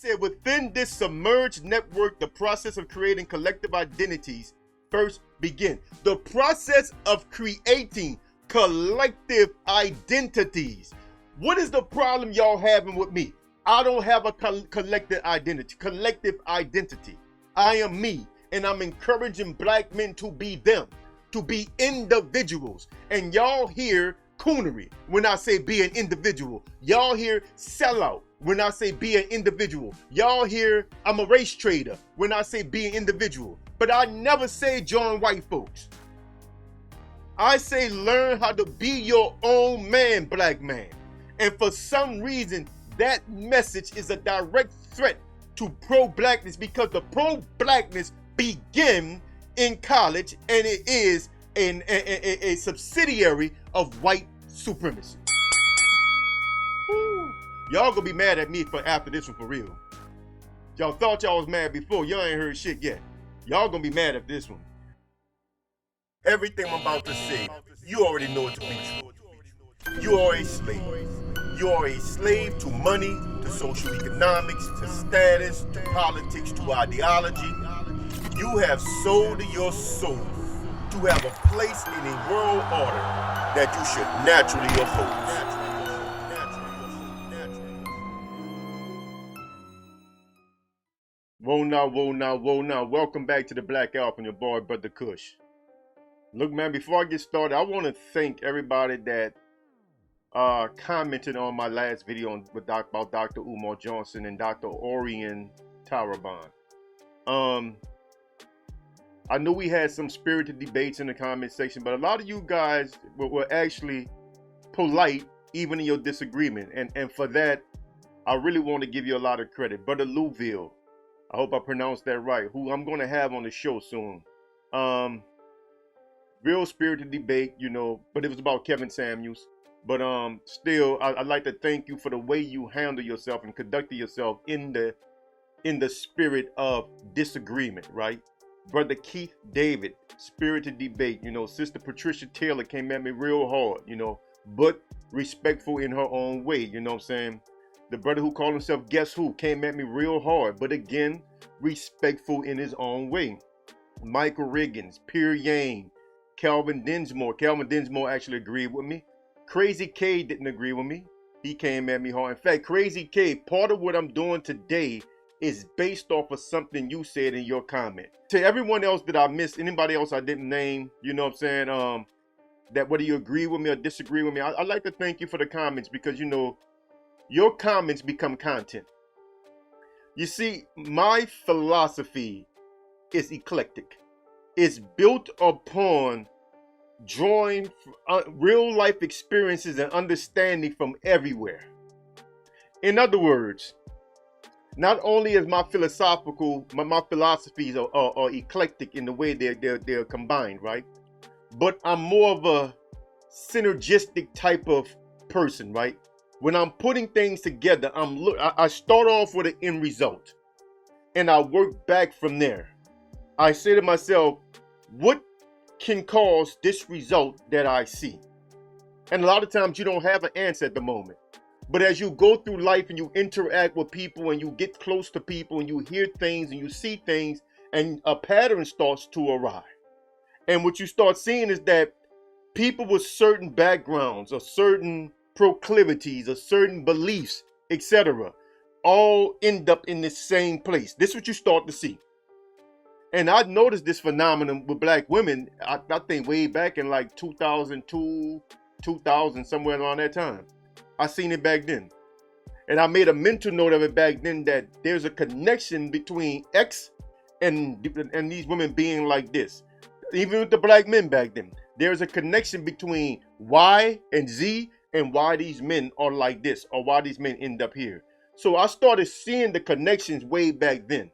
said, within this submerged network, the process of creating collective identities first begin. The process of creating collective identities. What is the problem y'all having with me? I don't have a collective identity. I am me, and I'm encouraging black men to be them, to be individuals. And y'all hear coonery when I say be an individual. Y'all hear sellout when I say be an individual. Y'all hear I'm a race trader when I say be an individual. But I never say join white folks. I say learn how to be your own man, black man. And for some reason, that message is a direct threat to pro-blackness, because the pro-blackness begin in college, and it is a subsidiary of white supremacy. Y'all gonna be mad at me for after this one for real. Y'all thought y'all was mad before. Y'all ain't heard shit yet. Y'all gonna be mad at this one. Everything I'm about to say, you already know it to be true. You are a slave. You are a slave to money, to social economics, to status, to politics, to ideology. You have sold your soul to have a place in a world order that you should naturally oppose. Whoa now, whoa now, whoa now. Welcome back to the Black Alpha, your boy, Brother Kush. Look, man, before I get started, I want to thank everybody that commented on my last video about Dr. Umar Johnson and Dr. Orion Taraban. I know we had some spirited debates in the comment section, but a lot of you guys were actually polite, even in your disagreement. And for that, I really want to give you a lot of credit. Brother Louville, I hope I pronounced that right, who I'm going to have on the show soon. Real spirited debate, you know, but it was about Kevin Samuels. But still, I'd like to thank you for the way you handle yourself and conducted yourself in the spirit of disagreement, right? Brother Keith David, spirited debate. You know, Sister Patricia Taylor came at me real hard, you know, but respectful in her own way, you know what I'm saying? The brother who called himself Guess Who came at me real hard, but again, respectful in his own way. Michael Riggins, Pierre Yang, Calvin Dinsmore. Calvin Dinsmore actually agreed with me. Crazy K didn't agree with me. He came at me hard. In fact, Crazy K, part of what I'm doing today is based off of something you said in your comment. To everyone else that I missed, anybody else I didn't name, you know what I'm saying, that whether you agree with me or disagree with me, I'd like to thank you for the comments, because, you know, your comments become content. You see, my philosophy is eclectic. It's built upon drawing real life experiences and understanding from everywhere. In other words, not only is my philosophies are eclectic in the way they're combined, right? But I'm more of a synergistic type of person, right? When I'm putting things together, I start off with an end result, and I work back from there. I say to myself, what can cause this result that I see? And a lot of times you don't have an answer at the moment. But as you go through life and you interact with people and you get close to people and you hear things and you see things, and a pattern starts to arrive. And what you start seeing is that people with certain backgrounds or certain proclivities or certain beliefs, etc., all end up in the same place. This is what you start to see. And I noticed this phenomenon with black women, I think way back in like 2002, 2000, somewhere around that time. I seen it back then. And I made a mental note of it back then, that there's a connection between X and these women being like this. Even with the black men back then, there's a connection between Y and Z and why these men are like this, or why these men end up here. So I started seeing the connections way back then.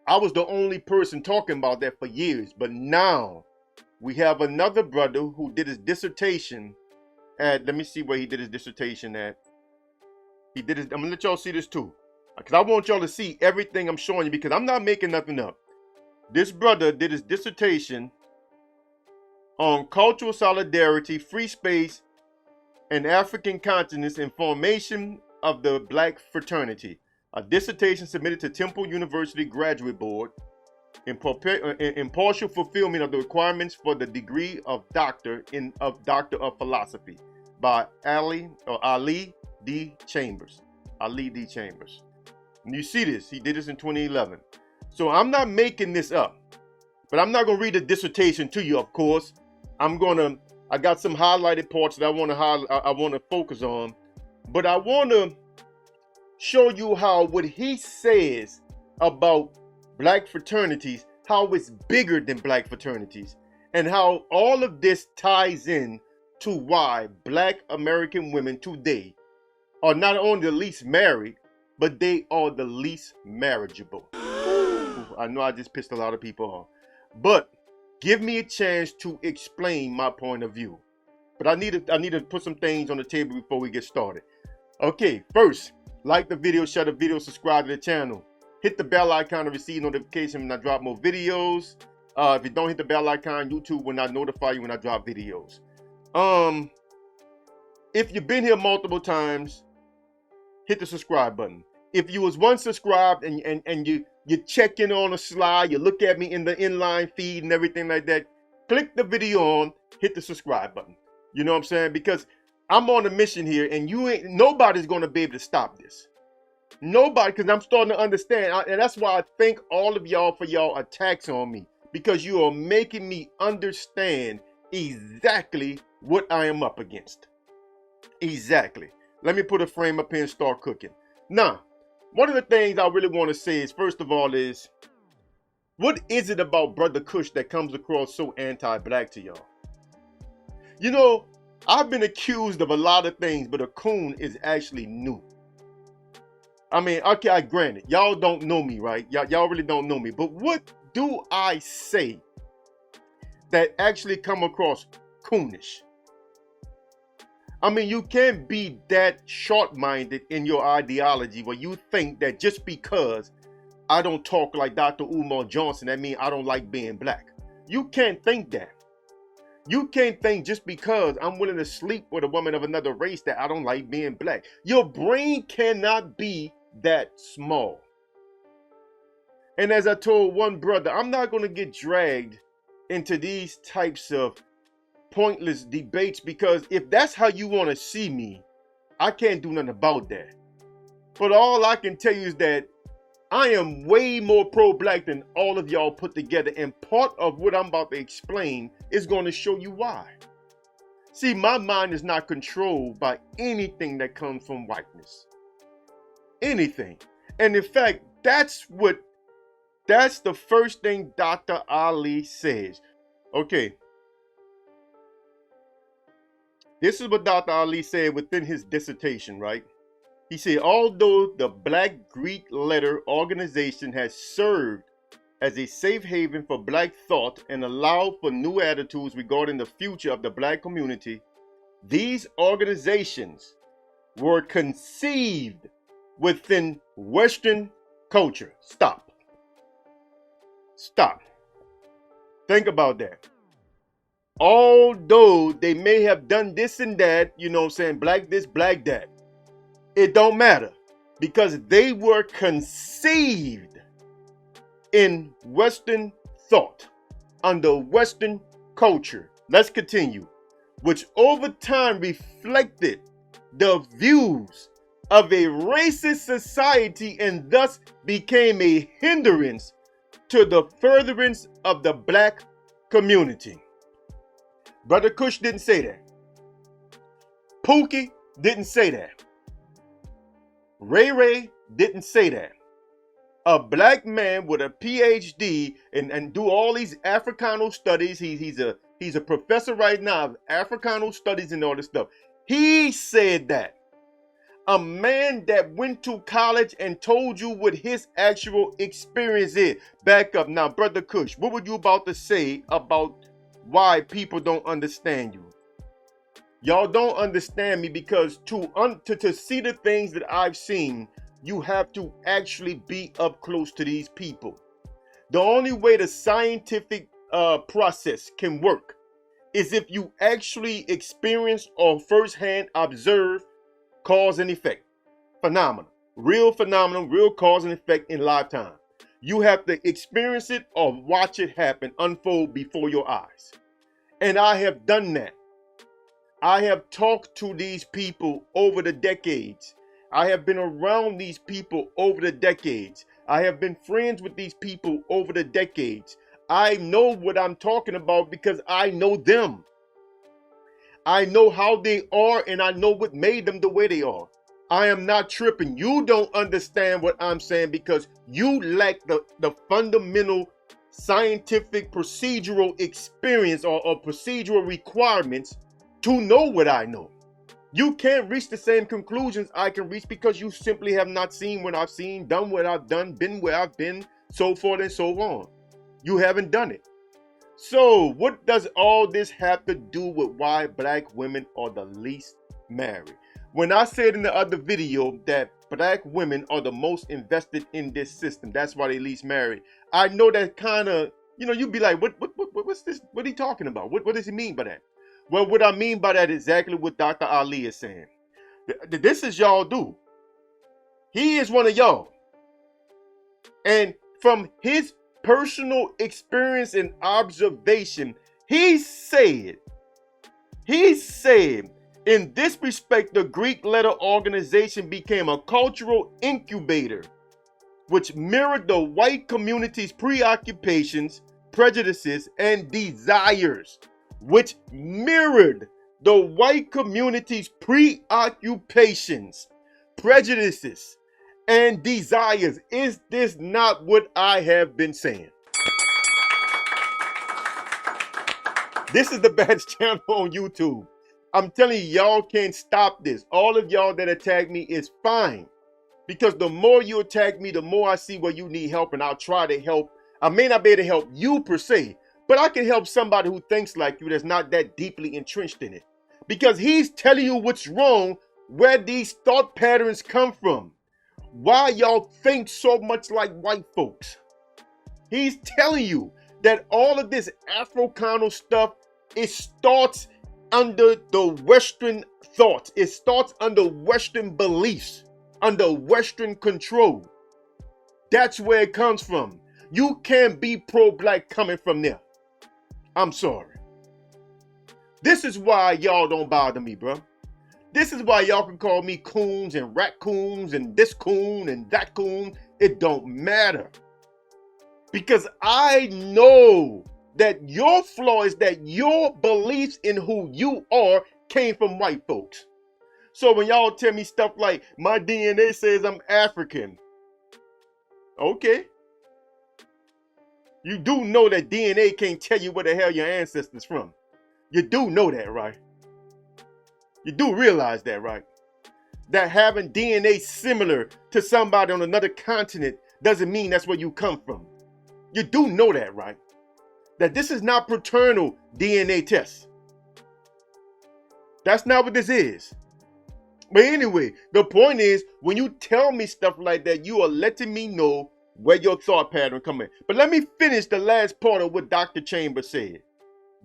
I was the only person talking about that for years, but now we have another brother who did his dissertation at, let me see where he did his dissertation at. I'm gonna let y'all see this too, because I want y'all to see everything I'm showing you, because I'm not making nothing up. This brother did his dissertation on cultural solidarity, free space, and African continents and formation of the black fraternity. A dissertation submitted to Temple University Graduate Board in partial fulfillment of the requirements for the degree of Doctor of Philosophy by Ali D. Chambers. Ali D. Chambers. And you see this, he did this in 2011. So I'm not making this up, but I'm not going to read the dissertation to you, of course. I got some highlighted parts that I want to focus on, but I want to show you how what he says about black fraternities, how it's bigger than black fraternities, and how all of this ties in to why black American women today are not only the least married, but they are the least marriageable. I know I just pissed a lot of people off, but give me a chance to explain my point of view. But I need to put some things on the table before we get started. Okay, first, like the video, share the video, subscribe to the channel. Hit the bell icon to receive notification when I drop more videos. If you don't hit the bell icon, YouTube will not notify you when I drop videos. If you've been here multiple times, hit the subscribe button. If you was once subscribed and you check in on a slide, you look at me in the inline feed and everything like that, click the video on, hit the subscribe button. You know what I'm saying? Because I'm on a mission here, and nobody's going to be able to stop this. Nobody, because I'm starting to understand, and that's why I thank all of y'all for y'all attacks on me, because you are making me understand exactly what I am up against. Exactly. Let me put a frame up here and start cooking. Now, one of the things I really want to say is, first of all, is what is it about Brother Kush that comes across so anti-black to y'all? You know, I've been accused of a lot of things, but a coon is actually new. I mean, okay, I granted, y'all don't know me, right? Y'all really don't know me. But what do I say that actually come across coonish? I mean, you can't be that short-minded in your ideology where you think that just because I don't talk like Dr. Umar Johnson, that means I don't like being black. You can't think that. You can't think just because I'm willing to sleep with a woman of another race that I don't like being black. Your brain cannot be that small. And as I told one brother, I'm not going to get dragged into these types of pointless debates, because if that's how you want to see me, I can't do nothing about that. But all I can tell you is that I am way more pro-black than all of y'all put together, and part of what I'm about to explain is going to show you why. See, my mind is not controlled by anything that comes from whiteness. Anything. And in fact, that's the first thing Dr. Ali says. Okay. This is what Dr. Ali said within his dissertation, right? He said, although the Black Greek Letter Organization has served as a safe haven for black thought and allowed for new attitudes regarding the future of the black community, these organizations were conceived within Western culture. Stop. Stop. Think about that. Although they may have done this and that, you know what I'm saying, black this, black that, it don't matter, because they were conceived in Western thought, under Western culture. Let's continue. Which over time reflected the views of a racist society and thus became a hindrance to the furtherance of the black community. Brother Kush didn't say that. Pookie didn't say that. Ray didn't say that. A black man with a PhD and do all these Africano studies. He's a professor right now of Africano studies and all this stuff. He said that. A man that went to college and told you what his actual experience is. Back up now, Brother Kush. What were you about to say about why people don't understand you? Y'all don't understand me because to see the things that I've seen, you have to actually be up close to these people. The only way the scientific process can work is if you actually experience or firsthand observe cause and effect. Phenomena. Real phenomenon, real cause and effect in lifetime. You have to experience it or watch it happen, unfold before your eyes. And I have done that. I have talked to these people over the decades. I have been around these people over the decades. I have been friends with these people over the decades. I know what I'm talking about because I know them. I know how they are and I know what made them the way they are. I am not tripping. You don't understand what I'm saying because you lack the fundamental scientific procedural experience or procedural requirements to know what I know. You can't reach the same conclusions I can reach because you simply have not seen what I've seen, done what I've done, been where I've been, so forth and so on. You haven't done it. So what does all this have to do with why black women are the least married? When I said in the other video that black women are the most invested in this system, that's why they least married. I know that kind of, you'd be like, what's this? What are he talking about? What does he mean by that? Well, what I mean by that is exactly what Dr. Ali is saying. This is y'all do. He is one of y'all. And from his personal experience and observation, he said, in this respect, the Greek letter organization became a cultural incubator, which mirrored the white community's preoccupations, prejudices, and desires. Which mirrored the white community's preoccupations, prejudices, and desires. Is this not what I have been saying? This is the baddest channel on YouTube. I'm telling you, y'all can't stop this. All of y'all that attack me is fine. Because the more you attack me, the more I see where you need help, and I'll try to help. I may not be able to help you per se, but I can help somebody who thinks like you that's not that deeply entrenched in it. Because he's telling you what's wrong, where these thought patterns come from. Why y'all think so much like white folks. He's telling you that all of this Afro-colonial stuff, it starts under the Western thoughts. It starts under Western beliefs, under Western control. That's where it comes from. You can't be pro-black coming from there. I'm sorry. This is why y'all don't bother me, bro. This is why y'all can call me coons and raccoons and this coon and that coon. It don't matter. Because I know that your flaw is that your beliefs in who you are came from white folks. So when y'all tell me stuff like, my DNA says I'm African. Okay. You do know that DNA can't tell you where the hell your ancestors from. You do know that, right? You do realize that, right? That having DNA similar to somebody on another continent doesn't mean that's where you come from. You do know that, right? That this is not paternal DNA tests. That's not what this is. But anyway, the point is, when you tell me stuff like that, you are letting me know where your thought pattern come in. But let me finish the last part of what Dr. Chambers said.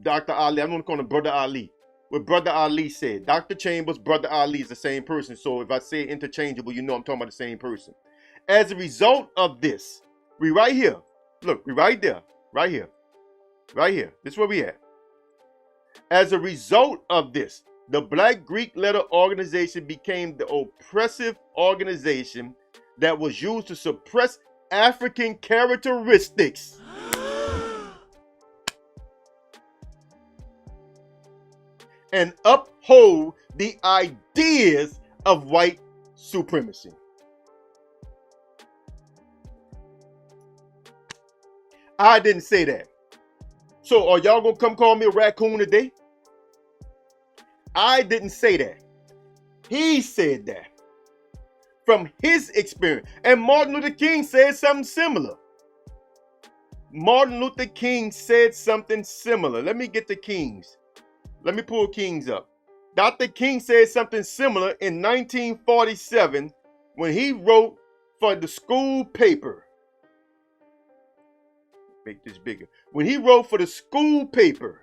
Dr. Ali, I'm going to call him Brother Ali. What Brother Ali said. Dr. Chambers, Brother Ali is the same person. So if I say interchangeable, you know I'm talking about the same person. As a result of this, we right here. Look, we right there. Right here. Right here. This is where we at. As a result of this, the Black Greek letter organization became the oppressive organization that was used to suppress African characteristics. And uphold the ideas of white supremacy. I didn't say that. So are y'all gonna come call me a raccoon today? I didn't say that. He said that from his experience. And Martin Luther King said something similar. Martin Luther King said something similar. Let me get the Kings. Let me pull Kings up. Dr. King said something similar in 1947 when he wrote for the school paper. Make this bigger. When he wrote for the school paper,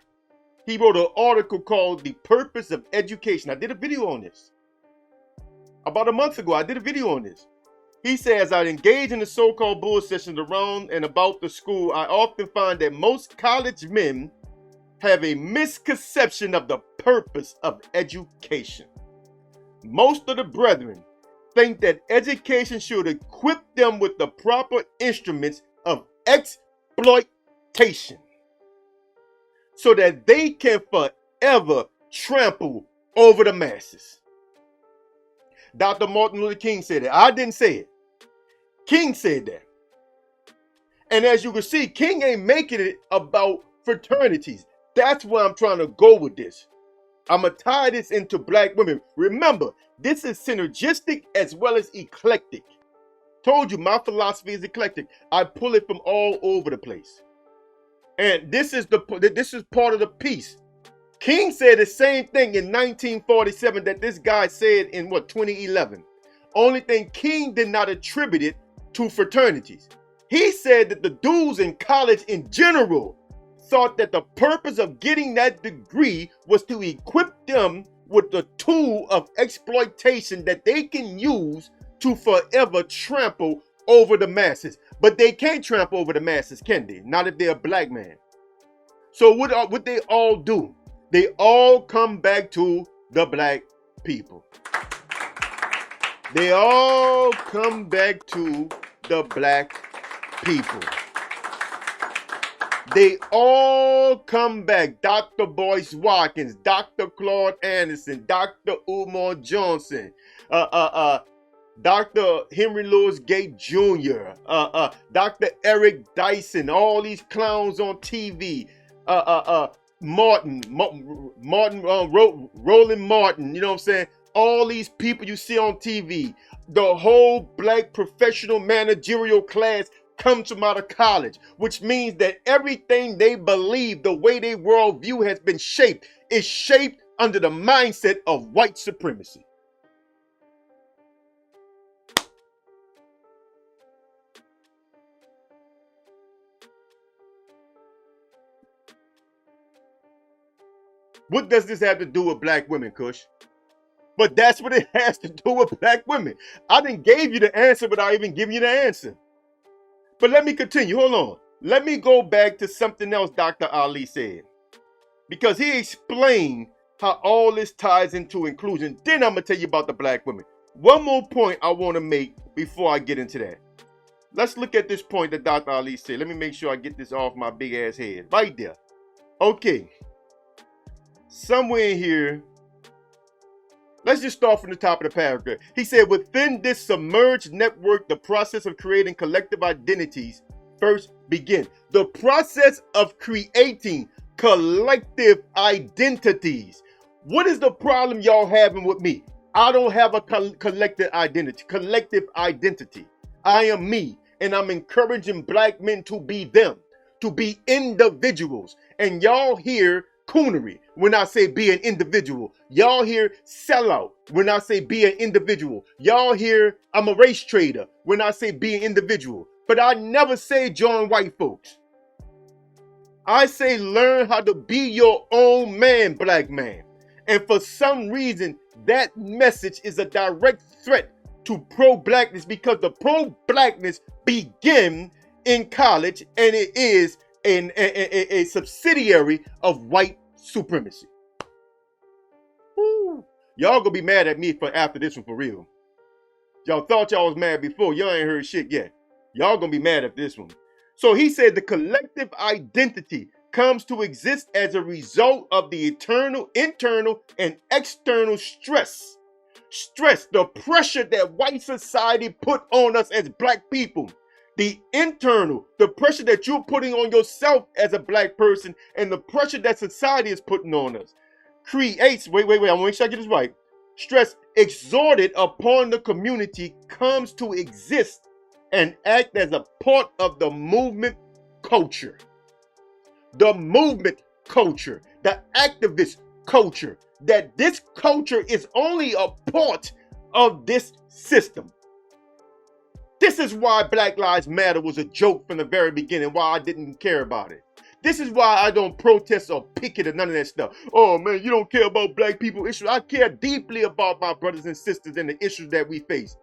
he wrote an article called The Purpose of Education. I did a video on this. About a month ago, I did a video on this. He says, I engage in the so-called bull sessions around and about the school. I often find that most college men have a misconception of the purpose of education. Most of the brethren think that education should equip them with the proper instruments of exploitation so that they can forever trample over the masses. Dr. Martin Luther King said that. I didn't say it. King said that. And as you can see, King ain't making it about fraternities. That's where I'm trying to go with this. I'm going to tie this into black women. Remember, this is synergistic as well as eclectic. Told you my philosophy is eclectic. I pull it from all over the place. And this is part of the piece. King said the same thing in 1947 that this guy said in 2011. Only thing King did not attribute it to fraternities. He said that the dudes in college in general thought that the purpose of getting that degree was to equip them with the tool of exploitation that they can use to forever trample over the masses. But they can't trample over the masses, can they? Not if they're a black man. So what they all do? They all come back to the black people. They all come back to the black people. They all come back. Dr. Boyce Watkins, Dr. Claude Anderson, Dr. Umar Johnson, Dr. Henry Louis Gates Jr., Dr. Eric Dyson, all these clowns on TV, Roland Martin, you know what I'm saying? All these people you see on TV, the whole black professional managerial class comes from out of college, which means that everything they believe, the way their worldview has been shaped, is shaped under the mindset of white supremacy. What does this have to do with black women, Kush? But that's what it has to do with black women. I didn't gave you the answer without even giving you the answer. But let me continue. Hold on. Let me go back to something else Dr. Ali said. Because he explained how all this ties into inclusion. Then I'm going to tell you about the black women. One more point I want to make before I get into that. Let's look at this point that Dr. Ali said. Let me make sure I get this off my big ass head. Right there. Okay. Somewhere in here, let's just start from the top of the paragraph. He said, within this submerged network, the process of creating collective identities first begins. The process of creating collective identities. What is the problem y'all having with me? I don't have a collective identity. I am me, and I'm encouraging black men to be them, to be individuals. And y'all hear coonery when I say be an individual. Y'all hear sellout when I say be an individual. Y'all hear I'm a race trader when I say be an individual. But I never say join white folks. I say learn how to be your own man, black man. And for some reason, that message is a direct threat to pro-blackness because the pro-blackness begin in college and it is a subsidiary of white supremacy. Woo. Y'all gonna be mad at me for after this one for real. Y'all thought y'all was mad before. Y'all ain't heard shit yet. Y'all gonna be mad at this one. So he said the collective identity comes to exist as a result of the internal and external stress. Stress, the pressure that white society put on us as black people. The internal, the pressure that you're putting on yourself as a black person and the pressure that society is putting on us creates, wait, I want to make sure I get this right. Stress exerted upon the community comes to exist and act as a part of the movement culture. The movement culture, the activist culture, that this culture is only a part of this system. This is why Black Lives Matter was a joke from the very beginning, why I didn't care about it. This is why I don't protest or picket or none of that stuff. Oh man, you don't care about black people issues. I care deeply about my brothers and sisters and the issues that we face.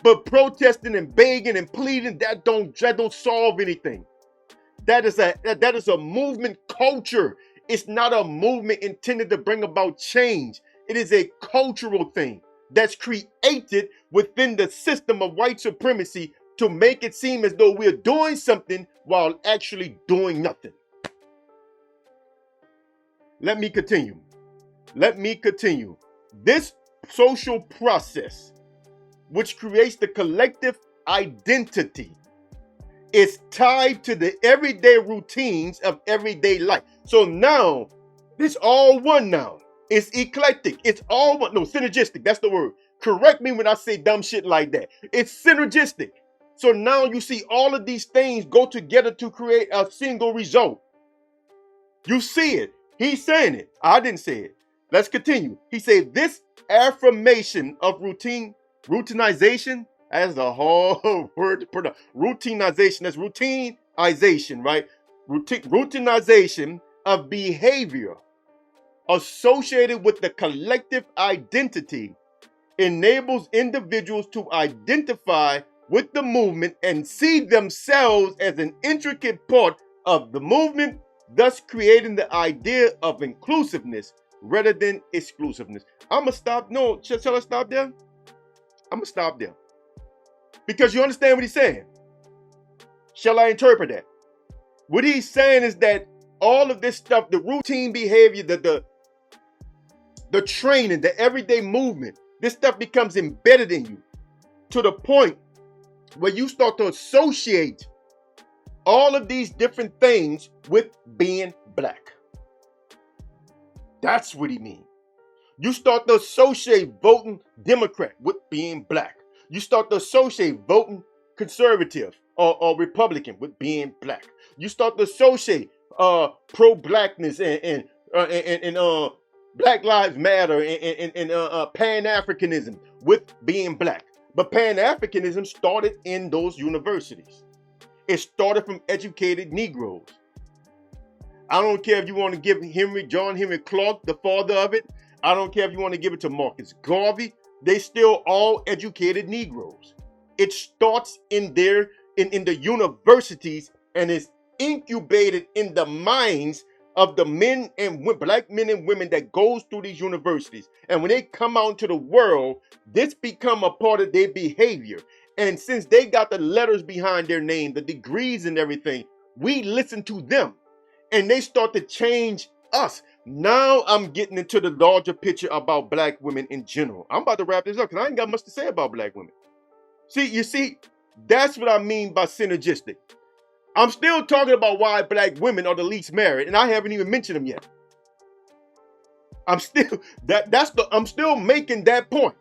But protesting and begging and pleading, that don't solve anything. That is a movement culture. It's not a movement intended to bring about change. It is a cultural thing that's created within the system of white supremacy to make it seem as though we're doing something while actually doing nothing. Let me continue. This social process, which creates the collective identity, is tied to the everyday routines of everyday life. So now, it's all one now. It's eclectic. It's all one. No, synergistic. That's the word. Correct me when I say dumb shit like that. It's synergistic. So now you see all of these things go together to create a single result. You see it. He's saying it. I didn't say it. Let's continue. He said this affirmation of routinization, as the whole word to pronounce. Routinization. That's routinization, right? Routinization of behavior associated with the collective identity enables individuals to identify with the movement and see themselves as an intricate part of the movement, thus creating the idea of inclusiveness rather than exclusiveness. I'm going to stop. No, shall I stop there? I'm going to stop there. Because you understand what he's saying. Shall I interpret that? What he's saying is that all of this stuff, the routine behavior, the training, the everyday movement, this stuff becomes embedded in you to the point where you start to associate all of these different things with being black. That's what he means. You start to associate voting Democrat with being black. You start to associate voting conservative or Republican with being black. You start to associate pro-blackness and Black Lives Matter and Pan-Africanism with being black. But Pan-Africanism started in those universities. It started from educated Negroes. I don't care if you want to give John Henry Clark, the father of it. I don't care if you want to give it to Marcus Garvey. They still all educated Negroes. It starts in the universities and is incubated in the minds of the black men and women that goes through these universities. And when they come out into the world, this become a part of their behavior. And since they got the letters behind their name, the degrees and everything, we listen to them and they start to change us. Now I'm getting into the larger picture about black women in general. I'm about to wrap this up because I ain't got much to say about black women. You see, that's what I mean by synergistic. I'm still talking about why black women are the least married, and I haven't even mentioned them yet. I'm still making that point.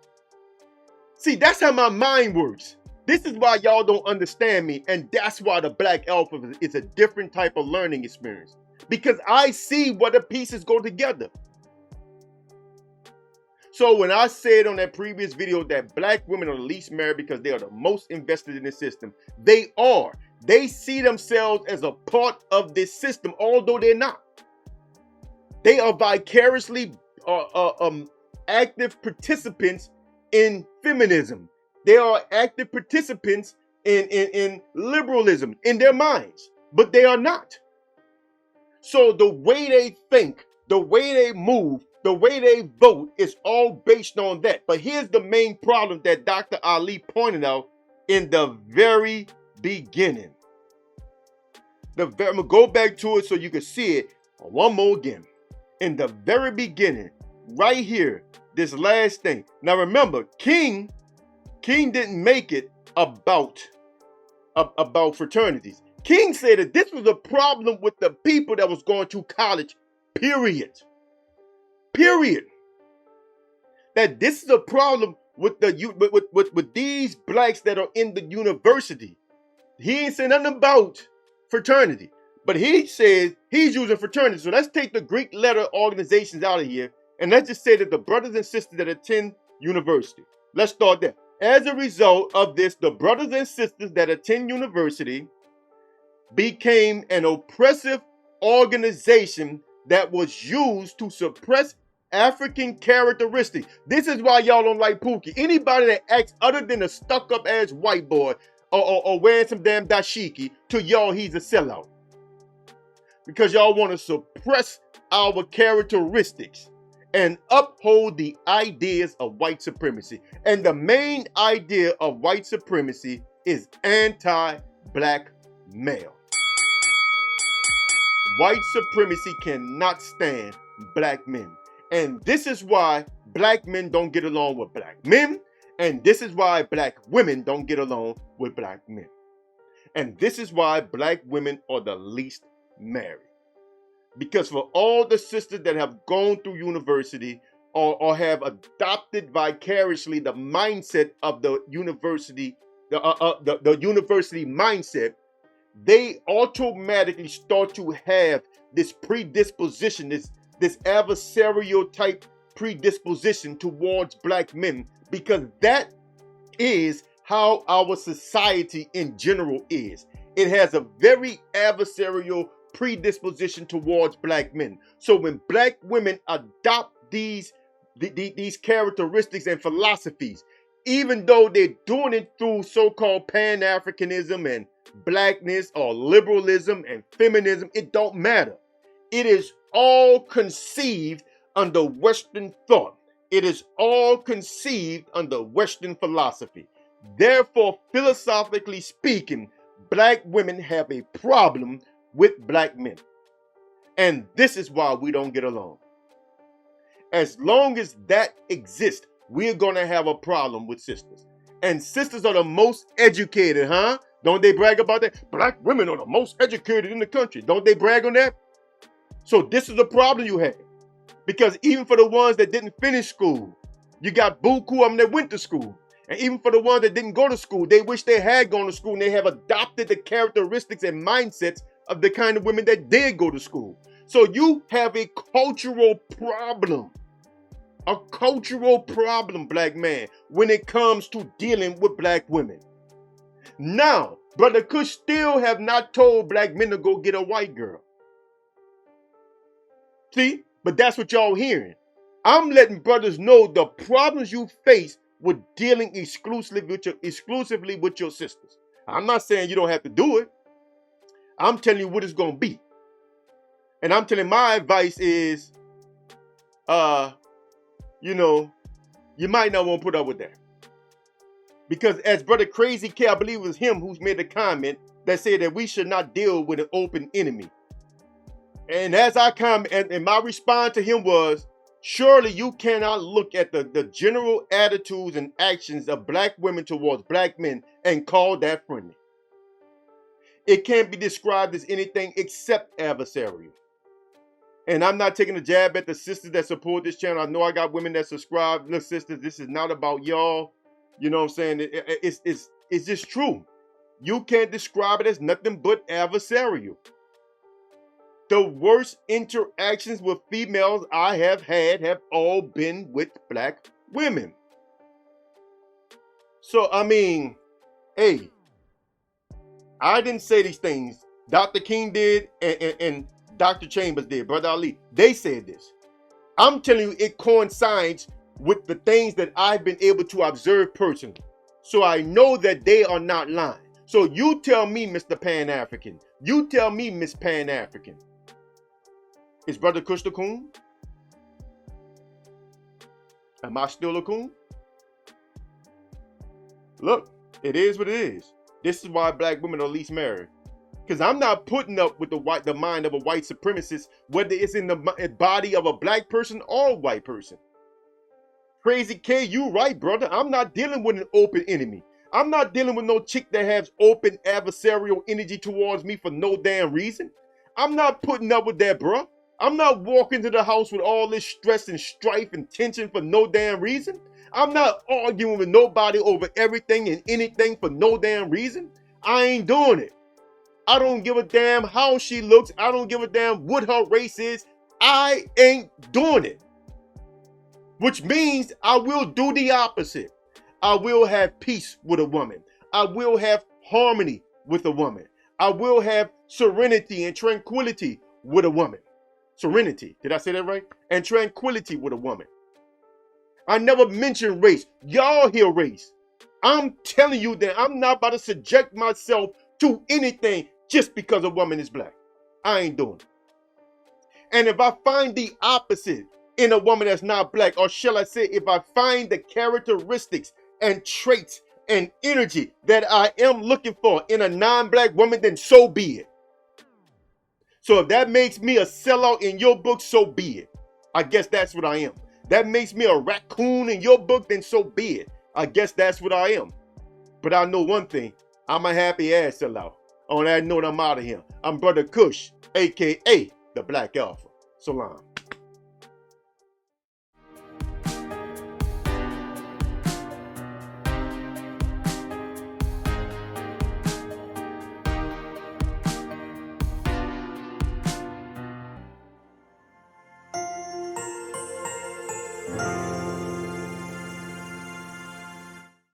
See, that's how my mind works. This is why y'all don't understand me, and that's why the Black Alpha is a different type of learning experience. Because I see where the pieces go together. So when I said on that previous video that black women are the least married because they are the most invested in the system, they are. They see themselves as a part of this system, although they're not. They are vicariously active participants in feminism. They are active participants in liberalism in their minds, but they are not. So the way they think, the way they move, the way they vote is all based on that. But here's the main problem that Dr. Ali pointed out in the very beginning. I'm going to go back to it so you can see it one more again. In the very beginning, right here, this last thing. Now remember, King didn't make it about fraternities. King said that this was a problem with the people that was going to college, period. That this is a problem with with these blacks that are in the university. He ain't saying nothing about fraternity, but he says he's using fraternity. So let's take the Greek letter organizations out of here, and let's just say that the brothers and sisters that attend university. Let's start there. As a result of this, the brothers and sisters that attend university became an oppressive organization that was used to suppress African characteristics. This is why y'all don't like Pookie. Anybody that acts other than a stuck-up ass white boy or wearing some damn dashiki, to y'all he's a sellout. Because y'all want to suppress our characteristics and uphold the ideas of white supremacy. And the main idea of white supremacy is anti-black male. White supremacy cannot stand black men. And this is why black men don't get along with black men. And this is why black women don't get along with black men. And this is why black women are the least married. Because for all the sisters that have gone through university or have adopted vicariously the mindset of the university, the university mindset, they automatically start to have this predisposition, this adversarial type predisposition towards black men, because that is how our society in general is. It has a very adversarial predisposition towards black men. So when black women adopt these characteristics and philosophies, even though they're doing it through so-called Pan-Africanism and blackness or liberalism and feminism, it don't matter. It is all conceived under Western thought. It is all conceived under Western philosophy. Therefore, philosophically speaking, black women have a problem with black men. And this is why we don't get along. As long as that exists, we're going to have a problem with sisters. And sisters are the most educated, huh? Don't they brag about that? Black women are the most educated in the country. Don't they brag on that? So this is the problem you have. Because even for the ones that didn't finish school, you got buku of them that went to school. And even for the ones that didn't go to school, they wish they had gone to school, and they have adopted the characteristics and mindsets of the kind of women that did go to school. So you have a cultural problem. A cultural problem, black man, when it comes to dealing with black women. Now, Brother Kush still have not told black men to go get a white girl. See? But that's what y'all hearing. I'm letting brothers know the problems you face with dealing exclusively with your sisters. I'm not saying you don't have to do it. I'm telling you what it's going to be. And I'm telling my advice is, you might not want to put up with that. Because as Brother Crazy K, I believe it was him who's made a comment that said that we should not deal with an open enemy. And as I comment, and my response to him was, surely you cannot look at the general attitudes and actions of black women towards black men and call that friendly. It can't be described as anything except adversarial. And I'm not taking a jab at the sisters that support this channel. I know I got women that subscribe. Look, sisters, this is not about y'all. You know what I'm saying? It's just true. You can't describe it as nothing but adversarial. The worst interactions with females I have had have all been with black women. So, I mean, hey, I didn't say these things. Dr. King did, and Dr. Chambers did, Brother Ali. They said this. I'm telling you, it coincides with the things that I've been able to observe personally. So I know that they are not lying. So you tell me, Mr. Pan-African. You tell me, Miss Pan-African. Is Brother Kush the coon? Am I still a coon? Look, it is what it is. This is why black women are least married. Because I'm not putting up with the mind of a white supremacist, whether it's in the body of a black person or a white person. Crazy K, you right, brother. I'm not dealing with an open enemy. I'm not dealing with no chick that has open adversarial energy towards me for no damn reason. I'm not putting up with that, bro. I'm not walking to the house with all this stress and strife and tension for no damn reason. I'm not arguing with nobody over everything and anything for no damn reason. I ain't doing it. I don't give a damn how she looks. I don't give a damn what her race is. I ain't doing it. Which means I will do the opposite. I will have peace with a woman. I will have harmony with a woman. I will have serenity and tranquility with a woman. serenity. Did I say that right? And tranquility with a woman. I never mentioned race. Y'all hear race. I'm telling you that I'm not about to subject myself to anything just because a woman is black. I ain't doing it. And if I find the opposite in a woman that's not black, or shall I say, if I find the characteristics and traits and energy that I am looking for in a non-black woman, then so be it. So if that makes me a sellout in your book, so be it. I guess that's what I am. That makes me a raccoon in your book, then so be it. I guess that's what I am. But I know one thing. I'm a happy ass sellout. On that note, I'm out of here. I'm Brother Kush, a.k.a. the Black Alpha. Salam.